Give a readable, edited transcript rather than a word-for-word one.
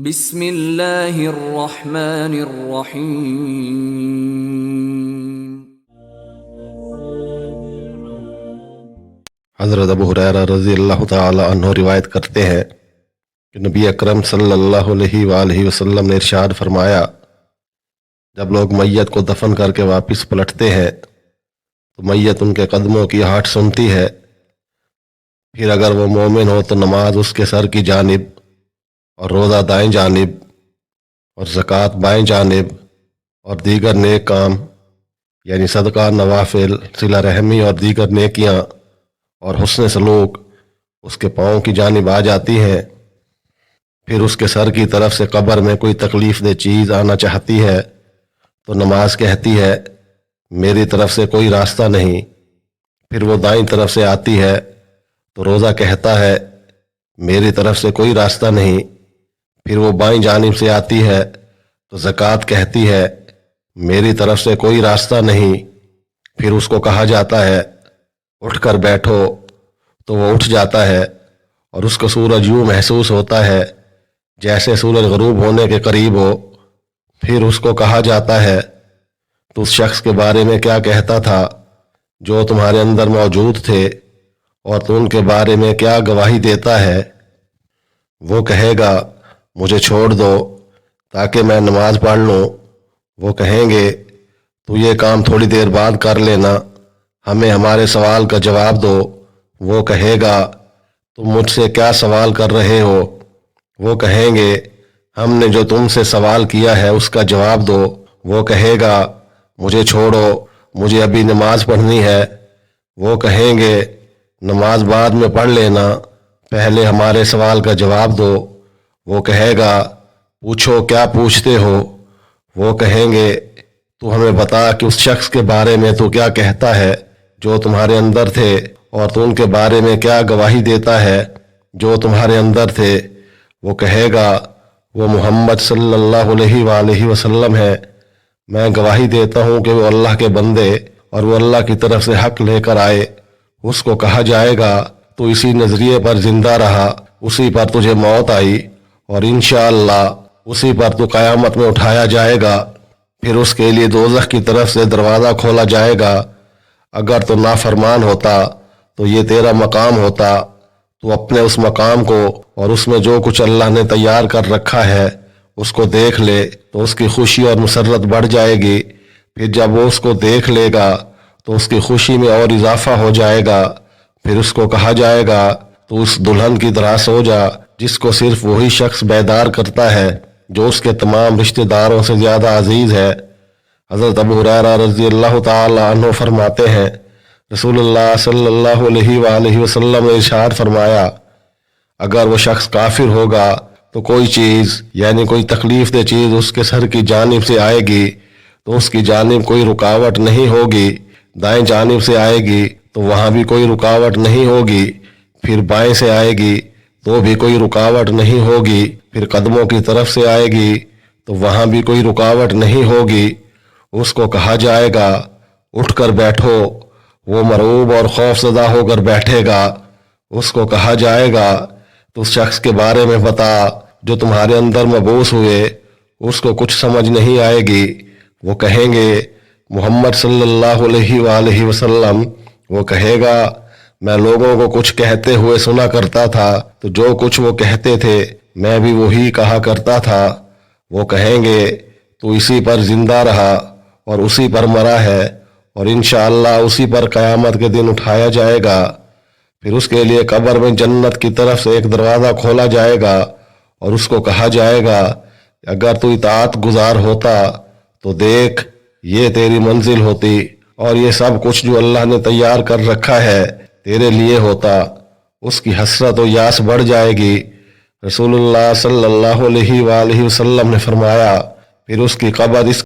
بسم اللہ الرحمن الرحیم۔ حضرت ابو ہریرہ رضی اللہ تعالی عنہ روایت کرتے ہیں کہ نبی اکرم صلی اللہ علیہ وآلہ وسلم نے ارشاد فرمایا، جب لوگ میت کو دفن کر کے واپس پلٹتے ہیں تو میت ان کے قدموں کی آہٹ سنتی ہے، پھر اگر وہ مومن ہو تو نماز اس کے سر کی جانب، اور روزہ دائیں جانب، اور زکوٰۃ بائیں جانب، اور دیگر نیک کام یعنی صدقہ، نوافل، صلہ رحمی اور دیگر نیکیاں اور حسن سلوک اس کے پاؤں کی جانب آ جاتی ہیں۔ پھر اس کے سر کی طرف سے قبر میں کوئی تکلیف دہ چیز آنا چاہتی ہے تو نماز کہتی ہے میری طرف سے کوئی راستہ نہیں، پھر وہ دائیں طرف سے آتی ہے تو روزہ کہتا ہے میری طرف سے کوئی راستہ نہیں، پھر وہ بائیں جانب سے آتی ہے تو زکوٰۃ کہتی ہے میری طرف سے کوئی راستہ نہیں، پھر اس کو کہا جاتا ہے اٹھ کر بیٹھو تو وہ اٹھ جاتا ہے، اور اس کو سورج یوں محسوس ہوتا ہے جیسے سورج غروب ہونے کے قریب ہو۔ پھر اس کو کہا جاتا ہے تو اس شخص کے بارے میں کیا کہتا تھا جو تمہارے اندر موجود تھے، اور تو ان کے بارے میں کیا گواہی دیتا ہے؟ وہ کہے گا مجھے چھوڑ دو تاکہ میں نماز پڑھ لوں۔ وہ کہیں گے تو یہ کام تھوڑی دیر بعد کر لینا، ہمیں ہمارے سوال کا جواب دو۔ وہ کہے گا تم مجھ سے کیا سوال کر رہے ہو؟ وہ کہیں گے ہم نے جو تم سے سوال کیا ہے اس کا جواب دو۔ وہ کہے گا مجھے چھوڑو، مجھے ابھی نماز پڑھنی ہے۔ وہ کہیں گے نماز بعد میں پڑھ لینا، پہلے ہمارے سوال کا جواب دو۔ وہ کہے گا پوچھو کیا پوچھتے ہو؟ وہ کہیں گے تو ہمیں بتا کہ اس شخص کے بارے میں تو کیا کہتا ہے جو تمہارے اندر تھے، اور تو ان کے بارے میں کیا گواہی دیتا ہے جو تمہارے اندر تھے۔ وہ کہے گا وہ محمد صلی اللہ علیہ وآلہ وسلم ہے، میں گواہی دیتا ہوں کہ وہ اللہ کے بندے اور وہ اللہ کی طرف سے حق لے کر آئے۔ اس کو کہا جائے گا تو اسی نظریے پر زندہ رہا، اسی پر تجھے موت آئی، اور انشاءاللہ اسی پر تو قیامت میں اٹھایا جائے گا۔ پھر اس کے لیے دوزخ کی طرف سے دروازہ کھولا جائے گا، اگر تو نافرمان ہوتا تو یہ تیرا مقام ہوتا، تو اپنے اس مقام کو اور اس میں جو کچھ اللہ نے تیار کر رکھا ہے اس کو دیکھ لے تو اس کی خوشی اور مسرت بڑھ جائے گی۔ پھر جب وہ اس کو دیکھ لے گا تو اس کی خوشی میں اور اضافہ ہو جائے گا۔ پھر اس کو کہا جائے گا تو اس دلہن کی طرح سو جا جس کو صرف وہی شخص بیدار کرتا ہے جو اس کے تمام رشتہ داروں سے زیادہ عزیز ہے۔ حضرت ابو ہریرہ رضی اللہ تعالی عنہ فرماتے ہیں رسول اللہ صلی اللہ علیہ وآلہ وسلم نے ارشاد فرمایا، اگر وہ شخص کافر ہوگا تو کوئی چیز یعنی کوئی تکلیف دہ چیز اس کے سر کی جانب سے آئے گی تو اس کی جانب کوئی رکاوٹ نہیں ہوگی، دائیں جانب سے آئے گی تو وہاں بھی کوئی رکاوٹ نہیں ہوگی، پھر بائیں سے آئے گی تو بھی کوئی رکاوٹ نہیں ہوگی، پھر قدموں کی طرف سے آئے گی تو وہاں بھی کوئی رکاوٹ نہیں ہوگی۔ اس کو کہا جائے گا اٹھ کر بیٹھو، وہ مرعوب اور خوف زدہ ہو کر بیٹھے گا۔ اس کو کہا جائے گا تو اس شخص کے بارے میں بتا جو تمہارے اندر مبعوث ہوئے، اس کو کچھ سمجھ نہیں آئے گی۔ وہ کہیں گے محمد صلی اللہ علیہ وآلہ وسلم۔ وہ کہے گا میں لوگوں کو کچھ کہتے ہوئے سنا کرتا تھا، تو جو کچھ وہ کہتے تھے میں بھی وہی کہا کرتا تھا۔ وہ کہیں گے تو اسی پر زندہ رہا اور اسی پر مرا ہے، اور انشاءاللہ اسی پر قیامت کے دن اٹھایا جائے گا۔ پھر اس کے لیے قبر میں جنت کی طرف سے ایک دروازہ کھولا جائے گا، اور اس کو کہا جائے گا اگر تو اطاعت گزار ہوتا تو دیکھ یہ تیری منزل ہوتی، اور یہ سب کچھ جو اللہ نے تیار کر رکھا ہے تیرے لیے ہوتا۔ اس کی حسرت و یاس بڑھ جائے گی۔ رسول اللہ صلی اللہ علیہ وآلہ وسلم نے فرمایا پھر اس کی قبر اس